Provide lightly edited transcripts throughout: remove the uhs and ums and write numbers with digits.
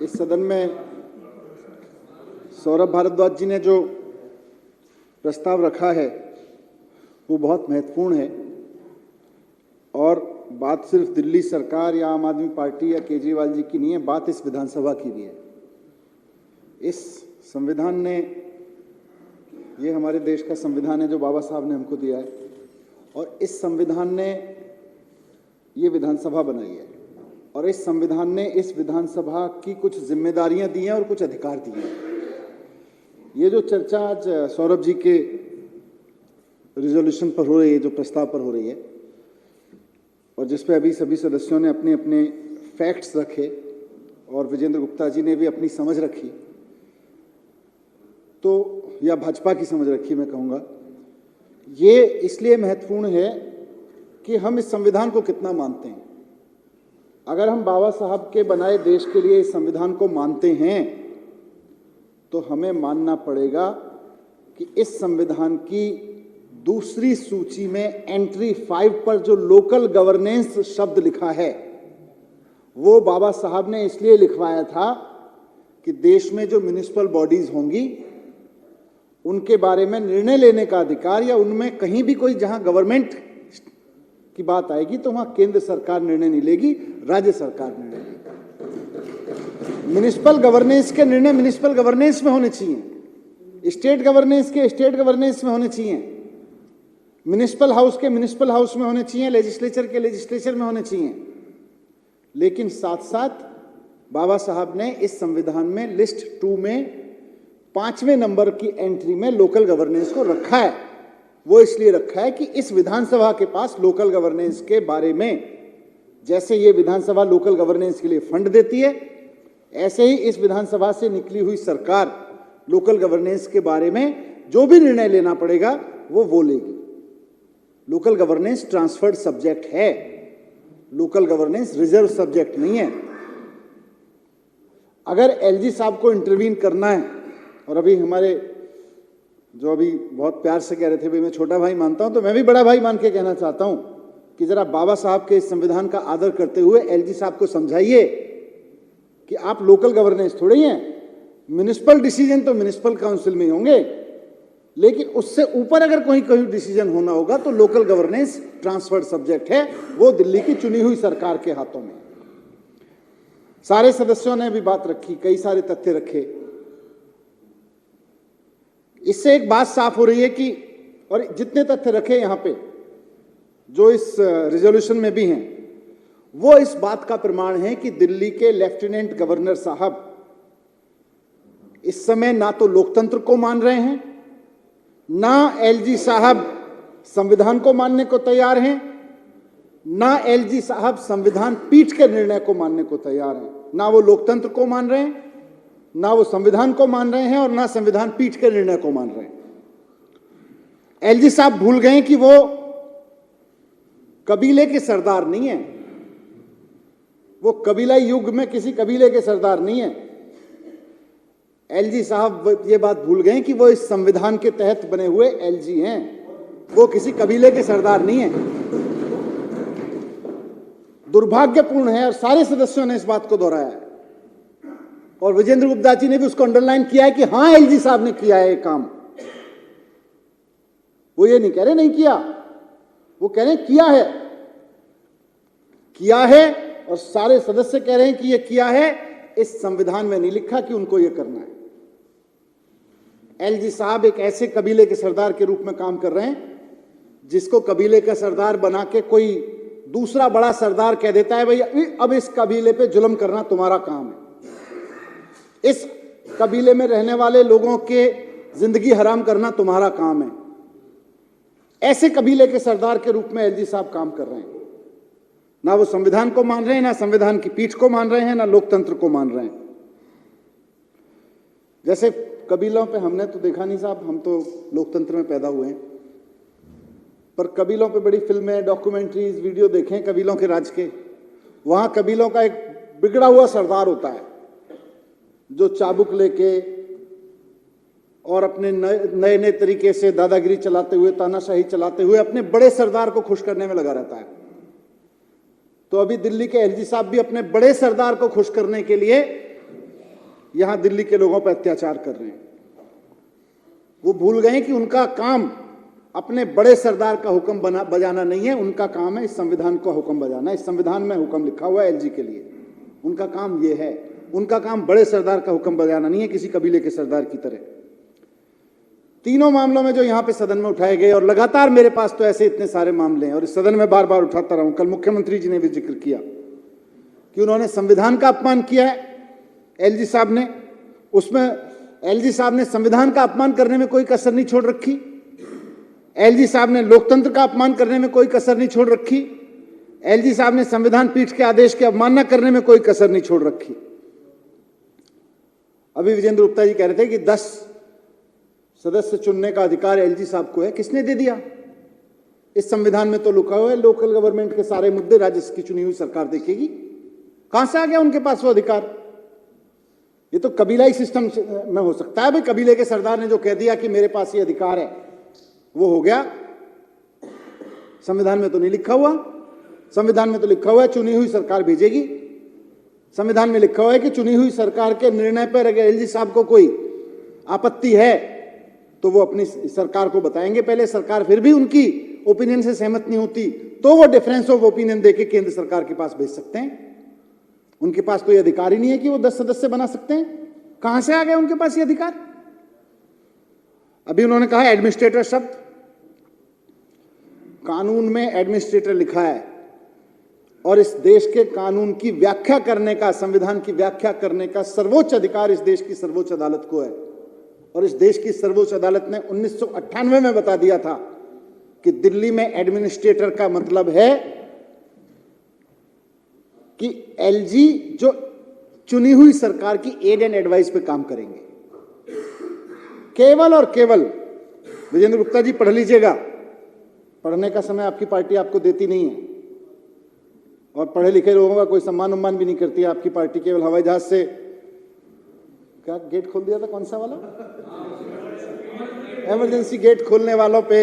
इस सदन में सौरभ भारद्वाज जी ने जो प्रस्ताव रखा है वो बहुत महत्वपूर्ण है और बात सिर्फ दिल्ली सरकार या आम आदमी पार्टी या केजरीवाल जी की नहीं है, बात इस विधानसभा की भी है। इस संविधान ने, ये हमारे देश का संविधान है जो बाबा साहब ने हमको दिया है, और इस संविधान ने ये विधानसभा बनाई है और इस संविधान ने इस विधानसभा की कुछ जिम्मेदारियां दी हैं और कुछ अधिकार दिए हैं। ये जो चर्चा आज सौरभ जी के रिजोल्यूशन पर हो रही है, जो प्रस्ताव पर हो रही है, और जिस पे अभी सभी सदस्यों ने अपने अपने फैक्ट्स रखे और विजेंद्र गुप्ता जी ने भी अपनी समझ रखी, तो या भाजपा की समझ रखी मैं कहूँगा, ये इसलिए महत्वपूर्ण है कि हम इस संविधान को कितना मानते हैं। अगर हम बाबा साहब के बनाए देश के लिए इस संविधान को मानते हैं तो हमें मानना पड़ेगा कि इस संविधान की दूसरी सूची में एंट्री 5 पर जो लोकल गवर्नेंस शब्द लिखा है वो बाबा साहब ने इसलिए लिखवाया था कि देश में जो म्युनिसिपल बॉडीज होंगी उनके बारे में निर्णय लेने का अधिकार, या उनमें कहीं भी कोई जहां गवर्नमेंट की बात आएगी तो वहां केंद्र सरकार निर्णय नहीं लेगी, राज्य सरकार निर्णय लेगी। म्युनिसिपल गवर्नेंस के निर्णय म्युनिसिपल गवर्नेंस में होने चाहिए, स्टेट गवर्नेंस के स्टेट गवर्नेंस में होने चाहिए, म्युनिसिपल हाउस के म्युनिसिपल हाउस में होने चाहिए, लेजिस्लेचर के लेजिस्लेचर में होने चाहिए। लेकिन साथ साथ बाबा साहब ने इस संविधान में लिस्ट 2 में 5वें नंबर की एंट्री में लोकल गवर्नेंस को रखा है। वो इसलिए रखा है कि इस विधानसभा के पास लोकल गवर्नेंस के बारे में, जैसे ये विधानसभा लोकल गवर्नेंस के लिए फंड देती है, ऐसे ही इस विधानसभा से निकली हुई सरकार लोकल गवर्नेंस के बारे में जो भी निर्णय लेना पड़ेगा वो लेगी। लोकल गवर्नेंस ट्रांसफर्ड सब्जेक्ट है, लोकल गवर्नेंस रिजर्व सब्जेक्ट नहीं है। अगर एलजी साहब को इंटरवीन करना है, और अभी हमारे जो अभी बहुत प्यार से कह रहे थे भाई मैं छोटा भाई मानता हूं, तो मैं भी बड़ा भाई मान के कहना चाहता हूं कि जरा बाबा साहब के इस संविधान का आदर करते हुए एलजी साहब को समझाइए कि आप लोकल गवर्नेंस थोड़े ही हैं। म्युनिसिपल डिसीजन तो म्युनिसिपल काउंसिल में होंगे, लेकिन उससे ऊपर अगर कोई डिसीजन होना होगा तो लोकल गवर्नेंस ट्रांसफर्ड सब्जेक्ट है, वो दिल्ली की चुनी हुई सरकार के हाथों में। सारे सदस्यों ने भी बात रखी, कई सारे तथ्य रखे। इससे एक बात साफ हो रही है कि, और जितने तथ्य रखे यहां पे जो इस रिजोल्यूशन में भी हैं, वो इस बात का प्रमाण है कि दिल्ली के लेफ्टिनेंट गवर्नर साहब इस समय ना तो लोकतंत्र को मान रहे हैं, ना एलजी साहब संविधान को मानने को तैयार हैं, ना एलजी साहब संविधान पीठ के निर्णय को मानने को तैयार हैं। ना वो लोकतंत्र को मान रहे हैं, ना वो संविधान को मान रहे हैं, और ना संविधान पीठ के निर्णय को मान रहे हैं। एलजी साहब भूल गए कि वो कबीले के सरदार नहीं है, वो कबीला युग में किसी कबीले के सरदार नहीं है। एलजी साहब ये बात भूल गए कि वो इस संविधान के तहत बने हुए एलजी हैं, वो किसी कबीले के सरदार नहीं है। दुर्भाग्यपूर्ण है, और सारे सदस्यों ने इस बात को दोहराया है, और विजेंद्र गुप्ता जी ने भी उसको अंडरलाइन किया है कि हां एलजी साहब ने किया है ये काम। वो ये नहीं कह रहे नहीं किया, वो कह रहे किया है, और सारे सदस्य कह रहे हैं कि ये किया है। इस संविधान में नहीं लिखा कि उनको ये करना है। एलजी साहब एक ऐसे कबीले के सरदार के रूप में काम कर रहे हैं जिसको कबीले का सरदार बना के कोई दूसरा बड़ा सरदार कह देता है भाई अब इस कबीले पे जुल्म करना तुम्हारा काम है, इस कबीले में रहने वाले लोगों के जिंदगी हराम करना तुम्हारा काम है। ऐसे कबीले के सरदार के रूप में एलजी साहब काम कर रहे हैं। ना वो संविधान को मान रहे हैं, ना संविधान की पीठ को मान रहे हैं, ना लोकतंत्र को मान रहे हैं। जैसे कबीलों पे हमने तो देखा नहीं साहब, हम तो लोकतंत्र में पैदा हुए हैं, पर कबीलों पे बड़ी फिल्में, डॉक्यूमेंट्रीज, वीडियो देखें कबीलों के राज के। वहां कबीलों का एक बिगड़ा हुआ सरदार होता है जो चाबुक लेके और अपने नए नए तरीके से दादागिरी चलाते हुए, तानाशाही चलाते हुए अपने बड़े सरदार को खुश करने में लगा रहता है। तो अभी दिल्ली के एलजी साहब भी अपने बड़े सरदार को खुश करने के लिए यहां दिल्ली के लोगों पर अत्याचार कर रहे हैं। वो भूल गए कि उनका काम अपने बड़े सरदार का हुक्म बजाना नहीं है, उनका काम है इस संविधान का हुक्म बजाना। इस संविधान में हुक्म लिखा हुआ है एलजी के लिए, उनका काम ये है। उनका काम बड़े सरदार का हुक्म बजाना नहीं है, किसी कबीले के सरदार की तरह। तीनों मामलों में जो यहां पे सदन में उठाए गए, और लगातार मेरे पास तो ऐसे इतने सारे मामले हैं और इस सदन में बार बार उठाता रहा हूं। कल मुख्यमंत्री जी ने भी जिक्र किया कि उन्होंने संविधान का अपमान किया है एलजी साहब ने। उसमें एलजी साहब ने संविधान का अपमान करने में कोई कसर नहीं छोड़ रखी। एलजी साहब ने लोकतंत्र का अपमान करने में कोई कसर नहीं छोड़ रखी। एलजी साहब ने संविधान पीठ के आदेश की अवमानना करने में कोई कसर नहीं छोड़ रखी। अभी विजेंद्र गुप्ता जी कह रहे थे कि 10 सदस्य चुनने का अधिकार एलजी साहब को है। किसने दे दिया? इस संविधान में तो लिखा हुआ है लोकल गवर्नमेंट के सारे मुद्दे राज्य की चुनी हुई सरकार देखेगी। कहां से आ गया उनके पास वो अधिकार? ये तो कबीलाई सिस्टम में हो सकता है। भाई कबीले के सरदार ने जो कह दिया कि मेरे पास ये अधिकार है, वो हो गया। संविधान में तो नहीं लिखा हुआ। संविधान में तो लिखा हुआ है चुनी हुई सरकार भेजेगी। संविधान में लिखा हुआ है कि चुनी हुई सरकार के निर्णय पर अगर एलजी साहब को कोई आपत्ति है तो वो अपनी सरकार को बताएंगे पहले। सरकार फिर भी उनकी ओपिनियन से सहमत नहीं होती तो वो डिफरेंस ऑफ ओपिनियन देके केंद्र सरकार के पास भेज सकते हैं। उनके पास तो ये अधिकार ही नहीं है कि वो 10 सदस्य बना सकते हैं। कहां से आ गया उनके पास ये अधिकार? अभी उन्होंने कहा एडमिनिस्ट्रेटर शब्द। कानून में एडमिनिस्ट्रेटर लिखा है और इस देश के कानून की व्याख्या करने का, संविधान की व्याख्या करने का सर्वोच्च अधिकार इस देश की सर्वोच्च अदालत को है। और इस देश की सर्वोच्च अदालत ने 1998 में बता दिया था कि दिल्ली में एडमिनिस्ट्रेटर का मतलब है कि एलजी जो चुनी हुई सरकार की एड एंड एडवाइस पे काम करेंगे। केवल और केवल, विजेंद्र गुप्ता जी पढ़ लीजिएगा, पढ़ने का समय आपकी पार्टी आपको देती नहीं है और पढ़े लिखे लोगों का कोई सम्मान उम्मान भी नहीं करती है आपकी पार्टी। केवल हवाई जहाज से क्या गेट खोल दिया था, कौन सा वाला, इमरजेंसी गेट खोलने वालों पे,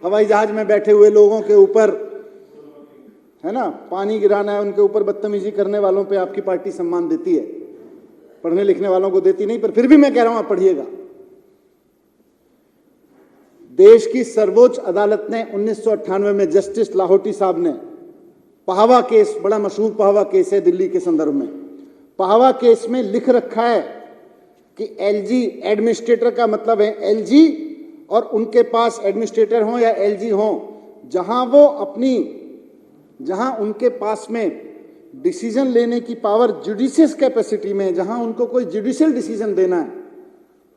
हवाई जहाज में बैठे हुए लोगों के ऊपर, है ना, पानी गिराना है उनके ऊपर, बदतमीजी करने वालों पे आपकी पार्टी सम्मान देती है, पढ़ने लिखने वालों को देती नहीं। पर फिर भी मैं कह रहा हूं आप पढ़िएगा। देश की सर्वोच्च अदालत ने 1998 में जस्टिस लाहौटी साहब ने पहावा केस, बड़ा मशहूर पहावा केस है दिल्ली के संदर्भ में, पहावा केस में लिख रखा है कि एलजी एडमिनिस्ट्रेटर का मतलब है एलजी और उनके पास एडमिनिस्ट्रेटर हो या एलजी हो, जहां उनके पास में डिसीजन लेने की पावर जुडिशियस कैपेसिटी में, जहां उनको कोई जुडिशियल डिसीजन देना है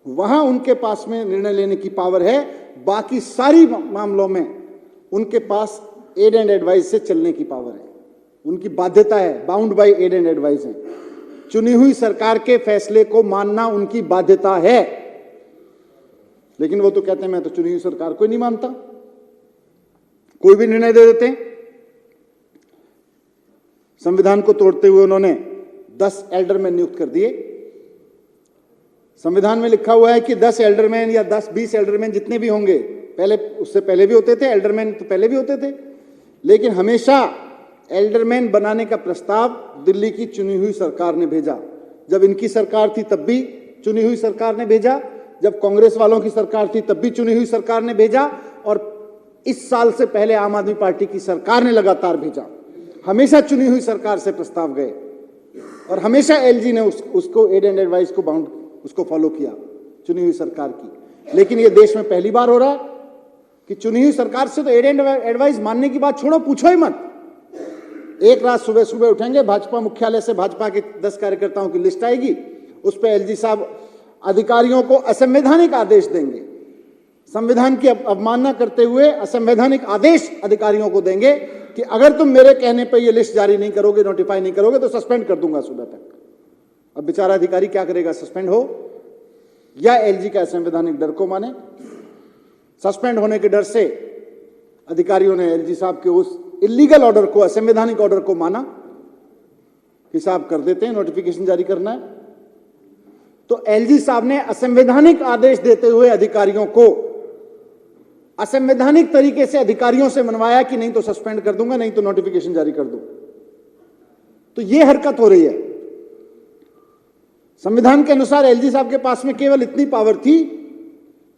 वहां उनके पास में निर्णय लेने की पावर है। बाकी सारी मामलों में उनके पास एड एंड एडवाइस से चलने की पावर है, उनकी बाध्यता है, bound by add and advice है। चुनी हुई सरकार के फैसले को मानना उनकी बाध्यता है। लेकिन वो तो कहते हैं मैं तो चुनी हुई सरकार को नहीं मानता, कोई भी निर्णय दे देते हैं। संविधान को तोड़ते हुए उन्होंने 10 एल्डरमैन नियुक्त कर दिए। संविधान में लिखा हुआ है कि 10 एल्डरमैन या 10-20 एल्डरमैन जितने भी होंगे, पहले उससे पहले भी होते थे, एल्डरमैन तो पहले भी होते थे, लेकिन हमेशा एल्डरमैन बनाने का प्रस्ताव दिल्ली की चुनी हुई सरकार ने भेजा। जब इनकी सरकार थी तब भी चुनी हुई सरकार ने भेजा, जब कांग्रेस वालों की सरकार थी तब भी चुनी हुई सरकार ने भेजा, और इस साल से पहले आम आदमी पार्टी की सरकार ने लगातार भेजा। हमेशा चुनी हुई सरकार से प्रस्ताव गए और हमेशा एलजी ने उसको एड एंड एडवाइस को बाउंड उसको फॉलो किया, चुनी हुई सरकार की। लेकिन यह देश में पहली बार हो रहा है कि चुनी हुई सरकार से तो एड एंड एडवाइस मानने की बात छोड़ो, पूछो ही मत। एक रात सुबह सुबह उठेंगे, भाजपा मुख्यालय से भाजपा के 10 कार्यकर्ताओं की लिस्ट आएगी, उस पर एलजी साहब अधिकारियों को असंवैधानिक आदेश देंगे, संविधान की अवमानना करते हुए असंवैधानिक आदेश अधिकारियों को देंगे कि अगर तुम मेरे कहने पर यह लिस्ट जारी नहीं करोगे, नोटिफाई नहीं करोगे तो सस्पेंड कर दूंगा सुबह तक। अब बेचारा अधिकारी क्या करेगा, सस्पेंड हो या एलजी का असंवैधानिक डर को माने। सस्पेंड होने के डर से अधिकारियों ने एलजी साहब के उस इलीगल ऑर्डर को, असंवैधानिक ऑर्डर को माना कि साहब कर देते हैं, नोटिफिकेशन जारी करना है। तो एलजी साहब ने असंवैधानिक आदेश देते हुए अधिकारियों को असंवैधानिक तरीके से अधिकारियों से मनवाया कि नहीं तो सस्पेंड कर दूंगा, नहीं तो नोटिफिकेशन जारी कर दूं। तो यह हरकत हो रही है। संविधान के अनुसार एलजी साहब के पास में केवल इतनी पावर थी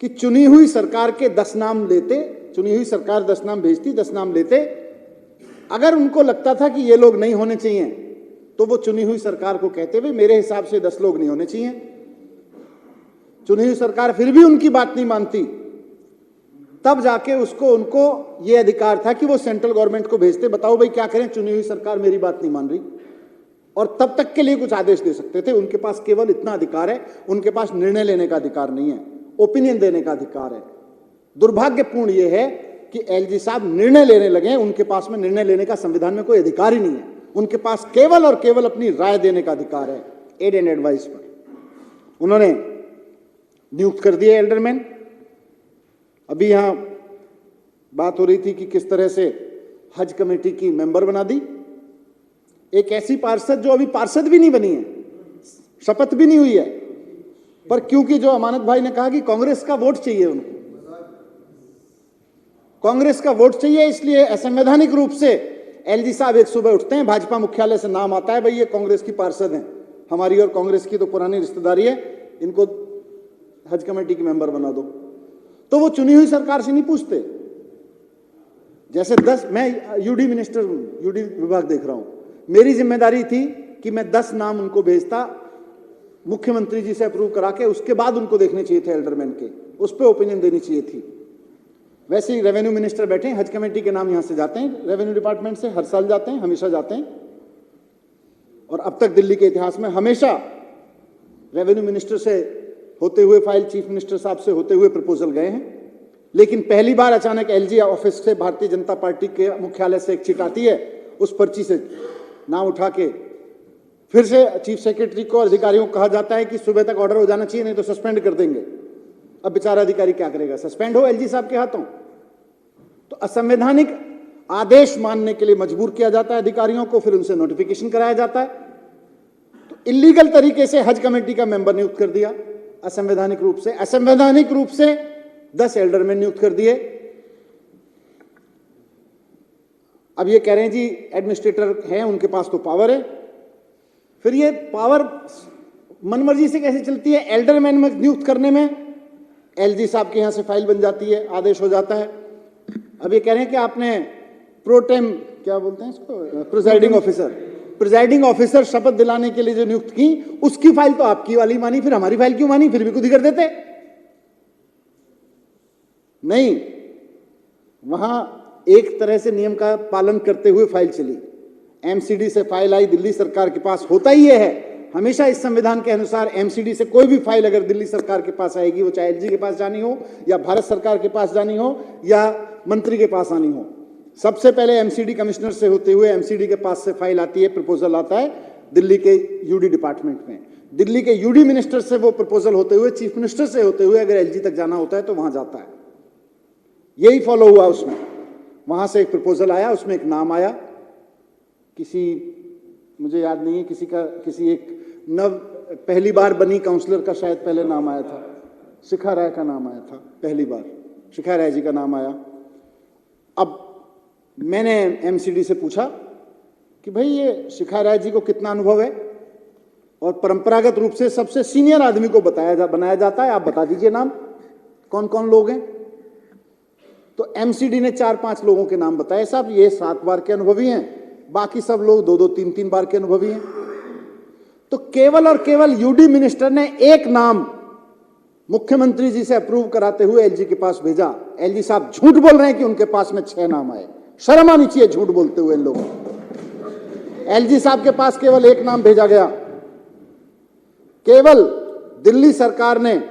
कि चुनी हुई सरकार के 10 नाम लेते, चुनी हुई सरकार 10 नाम भेजती, 10 नाम लेते। अगर उनको लगता था कि ये लोग नहीं होने चाहिए तो वो चुनी हुई सरकार को कहते हुए मेरे हिसाब से 10 लोग नहीं होने चाहिए। चुनी हुई सरकार फिर भी उनकी बात नहीं मानती, तब जाके उनको ये अधिकार था कि वो सेंट्रल गवर्नमेंट को भेजते, बताओ भाई क्या करें, चुनी हुई सरकार मेरी बात नहीं मान रही, और तब तक के लिए कुछ आदेश दे सकते थे। उनके पास केवल इतना अधिकार है, उनके पास निर्णय लेने का अधिकार नहीं है, ओपिनियन देने का अधिकार है। दुर्भाग्यपूर्ण यह है कि एलजी साहब निर्णय लेने लगे, उनके पास में निर्णय लेने का संविधान में कोई अधिकार ही नहीं है। उनके पास केवल और केवल अपनी राय देने का अधिकार है, एड एंड एडवाइस पर। उन्होंने नियुक्त कर दिए एल्डरमैन। अभी यहां बात हो रही थी कि किस तरह से हज कमेटी की मेंबर बना दी एक ऐसी पार्षद जो अभी पार्षद भी नहीं बनी है, शपथ भी नहीं हुई है, पर क्योंकि जो अमानत भाई ने कहा कि कांग्रेस का वोट चाहिए, उनको कांग्रेस का वोट चाहिए, इसलिए असंवैधानिक रूप से एलजी साहब एक सुबह उठते हैं, भाजपा मुख्यालय से नाम आता है, भाई ये कांग्रेस की पार्षद हैं, हमारी और कांग्रेस की तो पुरानी रिश्तेदारी है, इनको हज कमेटी की मेंबर बना दो। तो वो चुनी हुई सरकार से नहीं पूछते। जैसे 10, मैं यूडी मिनिस्टर हूं, यूडी विभाग देख रहा हूं, मेरी जिम्मेदारी थी कि मैं 10 नाम उनको भेजता, मुख्यमंत्री जी से अप्रूव करा के, उसके बाद उनको देखने चाहिए थे एल्डरमैन के, उस पर ओपिनियन देनी चाहिए थी। वैसे ही रेवेन्यू मिनिस्टर बैठे हैं, हज कमेटी के नाम यहां से जाते हैं, रेवेन्यू डिपार्टमेंट से हर साल जाते हैं, हमेशा जाते हैं, और अब तक दिल्ली के इतिहास में हमेशा रेवेन्यू मिनिस्टर से होते हुए फाइल चीफ मिनिस्टर साहब से होते हुए प्रपोजल गए हैं। लेकिन पहली बार अचानक एलजी ऑफिस से, भारतीय जनता पार्टी के मुख्यालय से एक चिट आती है, उस पर्ची से नाम उठा के फिर से चीफ सेक्रेटरी को, अधिकारियों को कहा जाता है कि सुबह तक ऑर्डर हो जाना चाहिए, नहीं तो सस्पेंड कर देंगे। अब बेचारा अधिकारी क्या करेगा, सस्पेंड हो एलजी साहब के हाथों। तो असंवैधानिक आदेश मानने के लिए मजबूर किया जाता है अधिकारियों को, फिर उनसे नोटिफिकेशन कराया जाता है। तो इलीगल तरीके से हज कमेटी का मेंबर नियुक्त कर दिया, असंवैधानिक रूप से, असंवैधानिक रूप से 10 एल्डरमैन नियुक्त कर दिए। अब ये कह रहे हैं जी एडमिनिस्ट्रेटर हैं, उनके पास तो पावर है। फिर ये पावर मनमर्जी से कैसे चलती है? एल्डरमैन में नियुक्त करने में एलजी साहब के यहां से फाइल बन जाती है, आदेश हो जाता है। अब ये कह रहे हैं कि आपने प्रोटेम, क्या बोलते हैं इसको, प्रिजाइडिंग ऑफिसर शपथ दिलाने के लिए जो नियुक्त की, उसकी फाइल तो आपकी वाली मानी, फिर हमारी फाइल क्यों मानी? फिर भी खुद ही कर देते। नहीं, वहां एक तरह से नियम का पालन करते हुए फाइल चली। एमसीडी से फाइल आई, दिल्ली सरकार के पास होता ही यह है हमेशा इस संविधान के अनुसार, एमसीडी से कोई भी फाइल अगर दिल्ली सरकार के पास आएगी, वो चाहे एलजी के पास जानी हो या भारत सरकार के पास जानी हो या मंत्री के पास आनी हो, सबसे पहले एमसीडी कमिश्नर से होते हुए एमसीडी के पास से फाइल आती है, प्रपोजल आता है दिल्ली के यूडी डिपार्टमेंट में। दिल्ली के यूडी मिनिस्टर से वो प्रपोजल होते हुए, चीफ मिनिस्टर से होते हुए अगर एलजी तक जाना होता है तो वहां जाता है। यही फॉलो हुआ उसमें। वहां से एक प्रपोजल आया, उसमें एक नाम आया, किसी, मुझे याद नहीं है किसी का, किसी एक पहली बार बनी काउंसलर का शायद पहले नाम आया था, शिखा राय का नाम आया था, पहली बार शिखा राय जी का नाम आया। अब मैंने एमसीडी से पूछा कि भाई ये शिखा राय जी को कितना अनुभव है, और परंपरागत रूप से सबसे सीनियर आदमी को बनाया जाता है, आप बता दीजिए नाम, कौन कौन लोग हैं। तो एमसीडी ने 4-5 लोगों के नाम बताए, साहब ये 7 बार के अनुभवी हैं, बाकी सब लोग 2-2, 3-3 बार के अनुभवी हैं। तो केवल और केवल यूडी मिनिस्टर ने एक नाम मुख्यमंत्री जी से अप्रूव कराते हुए एलजी के पास भेजा। एलजी साहब झूठ बोल रहे हैं कि उनके पास में 6 नाम आए। शर्म आनी चाहिए झूठ बोलते हुए इन लोगों को। एलजी साहब के पास केवल एक नाम भेजा गया। केवल दिल्ली सरकार ने,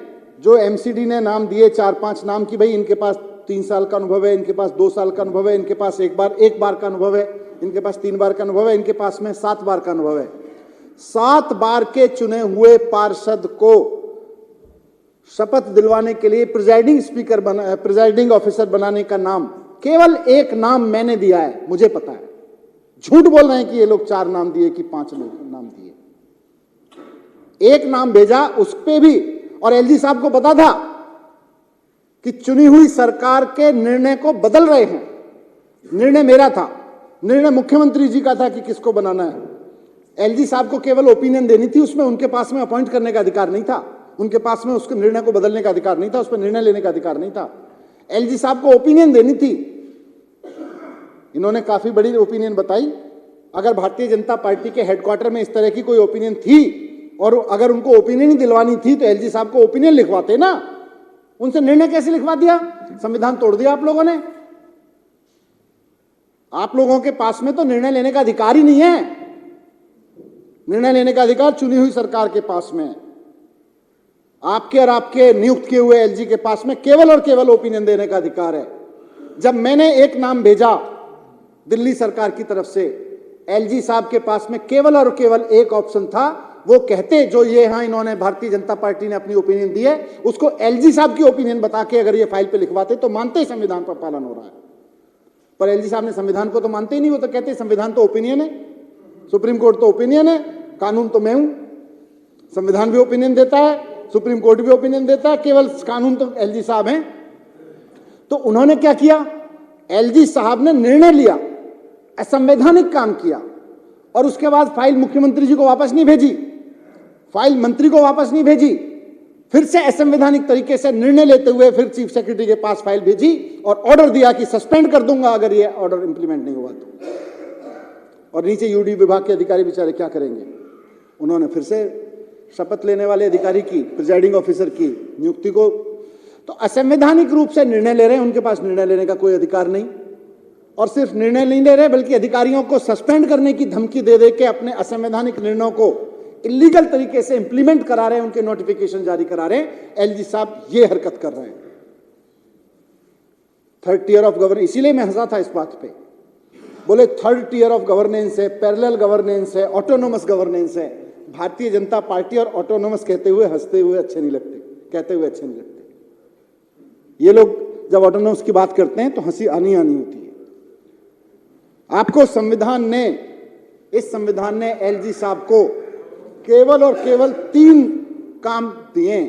जो एमसीडी ने नाम दिए 4-5 नाम की, भाई इनके पास 3 साल का अनुभव है, इनके पास 2 साल का अनुभव है, इनके पास एक बार का अनुभव है, इनके पास 3 बार का अनुभव है, इनके पास में 7 बार का अनुभव है। 7 बार के चुने हुए पार्षद को शपथ दिलवाने के लिए प्रिजाइडिंग ऑफिसर बनाने का नाम, केवल एक नाम मैंने दिया है, मुझे पता है। झूठ बोल रहे हैं कि ये लोग 4 नाम दिए कि 5 लोग नाम दिए। एक नाम भेजा, उस पे भी, और एलजी साहब को पता था कि चुनी हुई सरकार के निर्णय को बदल रहे हैं। निर्णय मेरा था, निर्णय मुख्यमंत्री जी का था कि किसको बनाना है। एलजी साहब को केवल ओपिनियन देनी थी, उसमें उनके पास में अपॉइंट करने का अधिकार नहीं था, उनके पास में उसके निर्णय को बदलने का अधिकार नहीं था, उस पर निर्णय लेने का अधिकार नहीं था। एलजी साहब को ओपिनियन देनी थी। इन्होंने काफी बड़ी ओपिनियन बताई। अगर भारतीय जनता पार्टी के हेडक्वार्टर में इस तरह की कोई ओपिनियन थी और अगर उनको ओपिनियन ही दिलवानी थी तो एलजी साहब को ओपिनियन लिखवाते ना, उनसे निर्णय कैसे लिखवा दिया? संविधान तोड़ दिया आप लोगों ने। आप लोगों के पास में तो निर्णय लेने का अधिकार ही नहीं है। निर्णय लेने का अधिकार चुनी हुई सरकार के पास में है। आपके और आपके नियुक्त किए हुए एलजी के पास में केवल और केवल ओपिनियन देने का अधिकार है। जब मैंने एक नाम भेजा दिल्ली सरकार की तरफ से, एलजी साहब के पास में केवल और केवल एक ऑप्शन था, वो कहते जो ये यहां इन्होंने भारतीय जनता पार्टी ने अपनी ओपिनियन दी है उसको एलजी साहब की ओपिनियन बता के अगर ये फाइल पे लिखवाते तो मानते ही संविधान पर पालन हो रहा है। पर एलजी साहब ने संविधान को तो मानते ही नहीं। वो तो कहते संविधान तो ओपिनियन है, सुप्रीम कोर्ट तो ओपिनियन है, कानून तो मैं हूं। संविधान भी ओपिनियन देता है, सुप्रीम कोर्ट भी ओपिनियन देता है, केवल कानून तो एलजी साहब हैं। तो उन्होंने क्या किया? एलजी साहब ने निर्णय लिया, असंवैधानिक काम किया और उसके बाद फाइल मुख्यमंत्री जी को वापस नहीं भेजी, फाइल मंत्री को वापस नहीं भेजी, फिर से असंवैधानिक तरीके से निर्णय लेते हुए फिर चीफ सेक्रेटरी के पास फाइल भेजी और ऑर्डर दिया कि सस्पेंड कर दूंगा अगर ये ऑर्डर इंप्लीमेंट नहीं हुआ तो। और नीचे यूडी विभाग के अधिकारी बेचारे क्या करेंगे? उन्होंने फिर से शपथ लेने वाले अधिकारी की, प्रिजाइडिंग ऑफिसर की नियुक्ति को, तो असंवैधानिक रूप से निर्णय ले रहे हैं। उनके पास निर्णय लेने का कोई अधिकार नहीं, और सिर्फ निर्णय नहीं ले रहे बल्कि अधिकारियों को सस्पेंड करने की धमकी दे दे के अपने असंवैधानिक निर्णयों को इलीगल तरीके से इंप्लीमेंट करा रहे हैं, उनके नोटिफिकेशन जारी करा रहे हैं। एलजी साहब ये हरकत कर रहे हैं। थर्ड टियर ऑफ गवर्नेंस, इसीलिए मैं हंसा था इस बात पे। बोले थर्ड टियर ऑफ गवर्नेंस है, पैरेलल गवर्नेंस है, ऑटोनोमस गवर्नेंस है। भारतीय जनता पार्टी और ऑटोनोमस कहते हुए हंसते हुए अच्छे नहीं लगते, कहते हुए अच्छे नहीं लगते। ये लोग जब ऑटोनोमस की बात करते हैं तो हंसी आनी होती है। आपको संविधान ने, इस संविधान ने एलजी साहब को केवल और केवल 3 काम दिए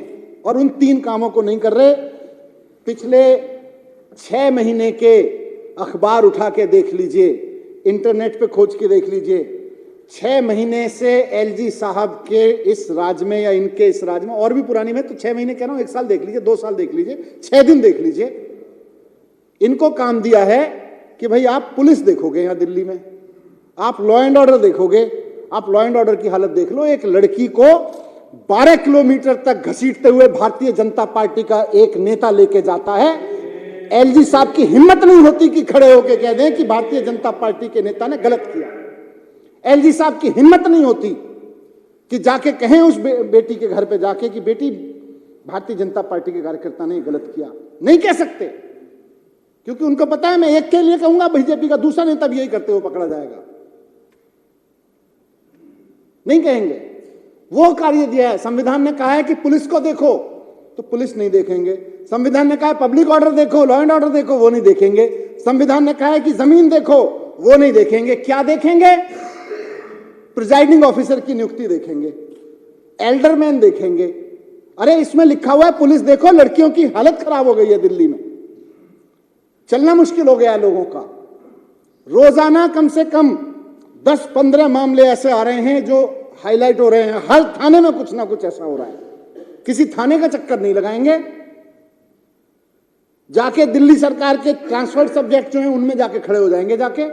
और उन 3 कामों को नहीं कर रहे। पिछले 6 महीने के अखबार उठा के देख लीजिए, इंटरनेट पे खोज के देख लीजिए। 6 महीने से एलजी साहब के इस राज्य में या इनके इस राज्य में, और भी पुरानी में तो 6 महीने कह रहा हूं, 1 साल देख लीजिए, 2 साल देख लीजिए, 6 दिन देख लीजिए, इनको काम दिया है कि भाई आप पुलिस देखोगे यहां दिल्ली में, आप लॉ एंड ऑर्डर देखोगे। आप लॉ एंड ऑर्डर की हालत देख लो। एक लड़की को 12 किलोमीटर तक घसीटते हुए भारतीय जनता पार्टी का एक नेता लेके जाता है। एलजी साहब की हिम्मत नहीं होती कि खड़े होकर कह दें कि भारतीय जनता पार्टी के नेता ने गलत किया। एलजी साहब की हिम्मत नहीं होती कि जाके कहें उस बेटी के घर पे जाके कि बेटी, भारतीय जनता पार्टी के कार्यकर्ता ने गलत किया। नहीं कह सकते, क्योंकि उनको पता है मैं एक के लिए कहूंगा, बीजेपी का दूसरा नेता भी यही करते हुए पकड़ा जाएगा। नहीं कहेंगे। वो कार्य दिया है। संविधान ने कहा है कि पुलिस को देखो, तो पुलिस नहीं देखेंगे। संविधान ने कहा है पब्लिक ऑर्डर देखो, लॉ एंड ऑर्डर देखो, वो नहीं देखेंगे। संविधान ने कहा है कि जमीन देखो, वो नहीं देखेंगे। क्या देखेंगे? प्रिजाइडिंग ऑफिसर की नियुक्ति देखेंगे, एल्डरमैन देखेंगे। अरे इसमें लिखा हुआ है पुलिस देखो, लड़कियों की हालत खराब हो गई है दिल्ली में, चलना मुश्किल हो गया है लोगों का। रोजाना कम से कम 10-15 मामले ऐसे आ रहे हैं जो हाईलाइट हो रहे हैं। हर थाने में कुछ ना कुछ ऐसा हो रहा है। किसी थाने का चक्कर नहीं लगाएंगे, जाके दिल्ली सरकार के ट्रांसफर्ड सब्जेक्ट जो हैं उनमें जाके खड़े हो जाएंगे। जाके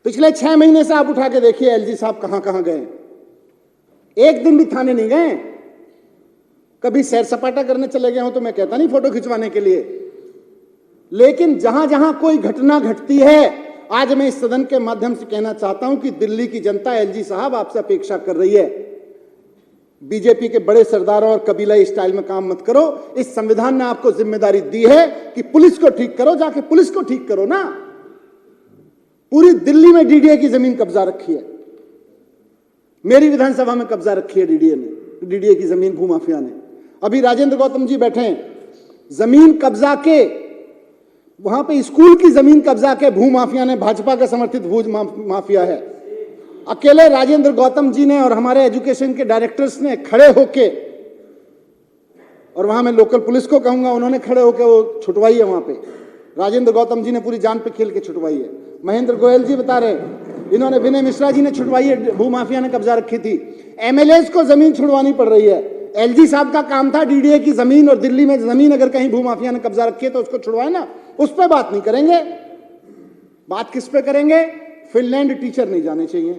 पिछले 6 महीने से आप उठा के देखिए एलजी साहब कहां कहां गए। एक दिन भी थाने नहीं गए। कभी सैर सपाटा करने चले गए हो तो मैं कहता नहीं फोटो खिंचवाने के लिए, लेकिन जहां जहां कोई घटना घटती है, आज मैं इस सदन के माध्यम से कहना चाहता हूं कि दिल्ली की जनता, एलजी साहब, आपसे अपेक्षा कर रही है। बीजेपी के बड़े सरदारों और कबीलाई स्टाइल में काम मत करो। इस संविधान ने आपको जिम्मेदारी दी है कि पुलिस को ठीक करो। जाके पुलिस को ठीक करो ना। पूरी दिल्ली में डीडीए की जमीन कब्जा रखी है। मेरी विधानसभा में कब्जा रखी है डीडीए की जमीन भूमाफिया ने। अभी राजेंद्र गौतम जी बैठे हैं, जमीन कब्जा के, वहां पे स्कूल की जमीन कब्जा के भूमाफिया ने, भाजपा का समर्थित भू माफिया है। अकेले राजेंद्र गौतम जी ने और हमारे एजुकेशन के डायरेक्टर्स ने खड़े होके, और वहां मैं लोकल पुलिस को कहूंगा, उन्होंने खड़े होके वो छुटवाई है। वहां पे राजेंद्र गौतम जी ने पूरी जान पे खेल के छुटवाई है। महेंद्र गोयल जी बता रहे इन्होंने, विनय मिश्रा जी ने छुड़वाई है, भूमाफिया ने कब्जा रखी थी। एमएलएस को जमीन छुड़वानी पड़ रही है। एलजी साहब का काम था डीडीए की जमीन, और दिल्ली में जमीन अगर कहीं भूमाफिया ने कब्जा रखी है तो उसको छुड़वाए ना। उस पर बात नहीं करेंगे। बात किस पे करेंगे? फिनलैंड टीचर नहीं जाने चाहिए,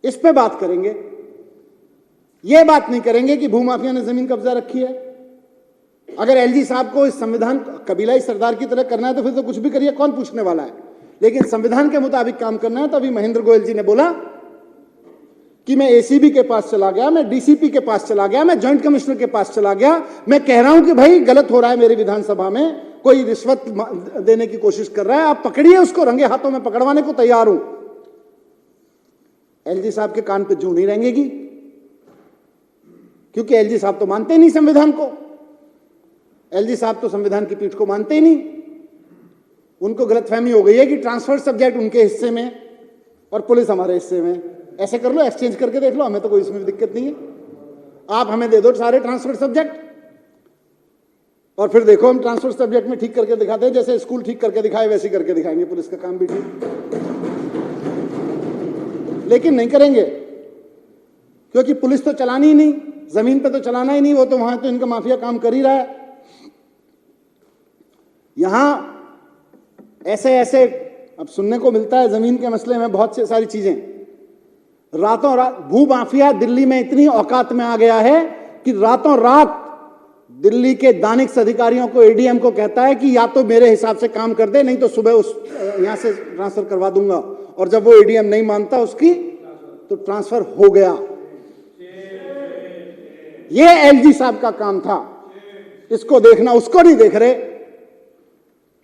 इस पे बात करेंगे। यह बात नहीं करेंगे कि भूमाफिया ने जमीन कब्जा रखी है। अगर एलजी साहब को इस संविधान कबीलाई सरदार की तरह करना है तो फिर तो कुछ भी करिए, कौन पूछने वाला है। लेकिन संविधान के मुताबिक काम करना है। तो अभी महेंद्र गोयल जी ने बोला कि मैं एसीबी के पास चला गया, मैं डीसीपी के पास चला गया, मैं जॉइंट कमिश्नर के पास चला गया, मैं कह रहा हूं कि भाई गलत हो रहा है मेरी विधानसभा में, कोई रिश्वत देने की कोशिश कर रहा है, आप पकड़िए उसको, रंगे हाथों में पकड़वाने को तैयार हूं। एलजी साहब के कान पे जूं नहीं रेंगेगी, क्योंकि एलजी साहब तो मानते ही नहीं संविधान को। एलजी साहब तो संविधान की पीठ को मानते ही नहीं। उनको गलतफहमी हो गई है कि ट्रांसफर सब्जेक्ट उनके हिस्से में और पुलिस हमारे हिस्से में। ऐसे कर लो, एक्सचेंज करके देख लो, हमें तो कोई इसमें दिक्कत नहीं है। आप हमें दे दो सारे ट्रांसफर सब्जेक्ट, और फिर देखो हम ट्रांसफर सब्जेक्ट में ठीक करके दिखाते हैं। जैसे स्कूल ठीक करके दिखाए वैसे ही करके दिखाएंगे, पुलिस का काम भी ठीक। लेकिन नहीं करेंगे, क्योंकि पुलिस तो चलानी ही नहीं, जमीन पे तो चलाना ही नहीं, वो तो वहां तो इनका माफिया काम कर ही रहा है। यहां ऐसे ऐसे अब सुनने को मिलता है जमीन के मसले में बहुत सी सारी चीजें। रातों रात भू माफिया दिल्ली में इतनी औकात में आ गया है कि रातों रात दिल्ली के दानिश अधिकारियों को, एडीएम को कहता है कि या तो मेरे हिसाब से काम कर दे, नहीं तो सुबह उस यहां से ट्रांसफर करवा दूंगा। और जब वो एडीएम नहीं मानता उसकी, तो ट्रांसफर हो गया। ये एलजी साहब का काम था, इसको देखना, उसको नहीं देख रहे।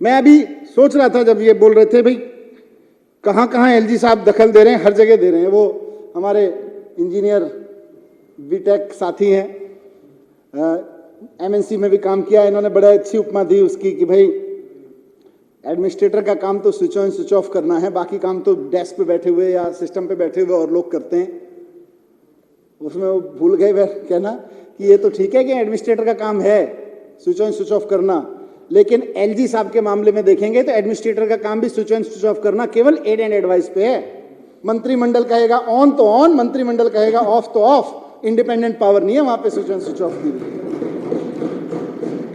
मैं अभी सोच रहा था जब ये बोल रहे थे, भाई कहां कहां एलजी साहब दखल दे रहे हैं, हर जगह दे रहे हैं। वो हमारे इंजीनियर बीटेक साथी हैं, एमएनसी में भी काम किया, इन्होंने बड़ा अच्छी उपमा दी उसकी कि भाई एडमिनिस्ट्रेटर का काम तो स्विच ऑन स्विच ऑफ करना है, बाकी काम तो डेस्क पे बैठे हुए या सिस्टम पे बैठे हुए और लोग करते हैं। उसमें वो भूल गए वह कहना कि ये तो ठीक है कि एडमिनिस्ट्रेटर का काम है स्विच ऑन स्विच ऑफ करना, लेकिन एलजी साहब के मामले में देखेंगे तो एडमिनिस्ट्रेटर का काम भी स्विच ऑन स्विच ऑफ करना केवल एड एंड एडवाइस पे है। मंत्रिमंडल कहेगा ऑन तो ऑन, मंत्रिमंडल कहेगा ऑफ तो ऑफ। इंडिपेंडेंट पावर नहीं है वहां पे स्विच ऑन स्विच ऑफ की।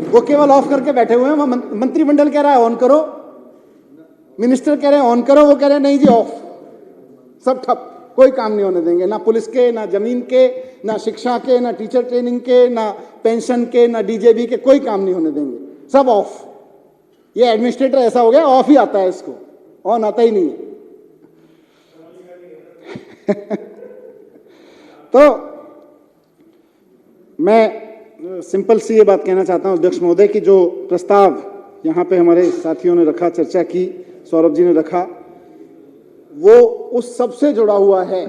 वो केवल ऑफ करके बैठे हुए हैं। वहां मंत्रिमंडल कह रहा है ऑन करो, मिनिस्टर कह रहे हैं ऑन करो, वो कह रहे हैं नहीं जी ऑफ। सब ठप, कोई काम नहीं होने देंगे, ना पुलिस के, ना जमीन के, ना शिक्षा के, ना टीचर ट्रेनिंग के, ना पेंशन के, ना डीजेबी के, कोई काम नहीं होने देंगे, सब ऑफ। ये एडमिनिस्ट्रेटर ऐसा हो गया, ऑफ ही आता है इसको, ऑन आता ही नहीं है। तो मैं सिंपल सी ये बात कहना चाहता हूं अध्यक्ष महोदय कि जो प्रस्ताव यहां पे हमारे साथियों ने रखा, चर्चा की, सौरभ जी ने रखा, वो उस सब से जुड़ा हुआ है।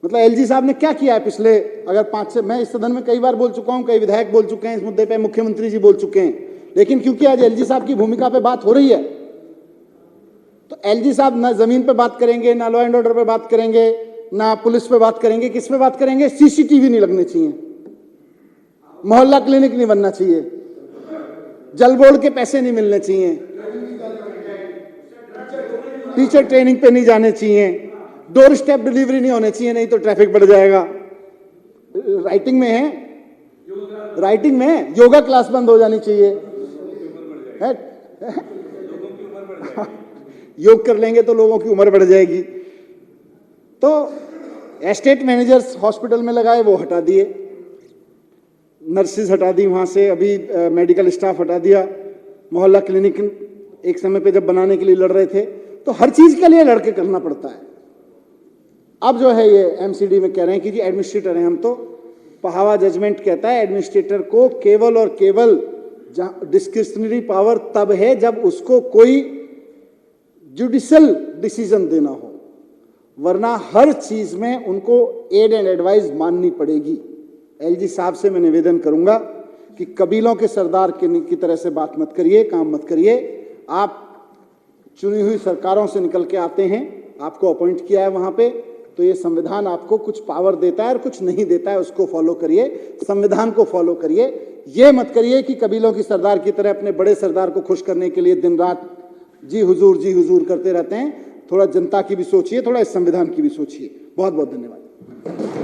मतलब एलजी साहब ने क्या किया है पिछले, अगर 5 से, मैं इस सदन में कई बार बोल चुका हूं, कई विधायक बोल चुके हैं इस मुद्दे पे, मुख्यमंत्री जी बोल चुके हैं, लेकिन क्योंकि आज एलजी साहब की भूमिका पे बात हो रही है, तो एलजी साहब ना जमीन पे बात करेंगे, ना लॉ एंड ऑर्डर पे बात करेंगे, ना पुलिस पे बात करेंगे। किस पे बात करेंगे? सीसीटीवी नहीं लगने चाहिए, मोहल्ला क्लिनिक नहीं बनना चाहिए, जल बोर्ड के पैसे नहीं मिलने चाहिए, टीचर ट्रेनिंग पे नहीं जाने चाहिए, डोर स्टेप डिलीवरी नहीं होने चाहिए, नहीं तो ट्रैफिक बढ़ जाएगा। राइटिंग में है, राइटिंग में है, योगा क्लास बंद हो जानी चाहिए। योग कर लेंगे तो लोगों की उम्र बढ़ जाएगी। तो एस्टेट मैनेजर्स हॉस्पिटल में लगाए, वो हटा दिए, नर्सेज हटा दी वहां से, अभी मेडिकल स्टाफ हटा दिया। मोहल्ला क्लिनिक एक समय पे जब बनाने के लिए लड़ रहे थे, तो हर चीज के लिए लड़के करना पड़ता है। अब जो है ये एमसीडी में कह रहे हैं कि जी एडमिनिस्ट्रेटर हैं हम, तो पहावा जजमेंट कहता है एडमिनिस्ट्रेटर को केवल और केवल डिस्क्रिशनरी पावर तब है जब उसको कोई जुडिशियल डिसीजन देना हो, वरना हर चीज में उनको एड एंड एडवाइस माननी पड़ेगी। एलजी साहब से मैं निवेदन करूंगा कि कबीलों के सरदार की तरह से बात मत करिए, काम मत करिए। आप चुनी हुई सरकारों से निकल के आते हैं, आपको अपॉइंट किया है वहां पे, तो ये संविधान आपको कुछ पावर देता है और कुछ नहीं देता है, उसको फॉलो करिए, संविधान को फॉलो करिए। ये मत करिए कि कबीलों की सरदार की तरह अपने बड़े सरदार को खुश करने के लिए दिन रात जी हुजूर करते रहते हैं। थोड़ा जनता की भी सोचिए, थोड़ा इस संविधान की भी सोचिए। बहुत बहुत धन्यवाद।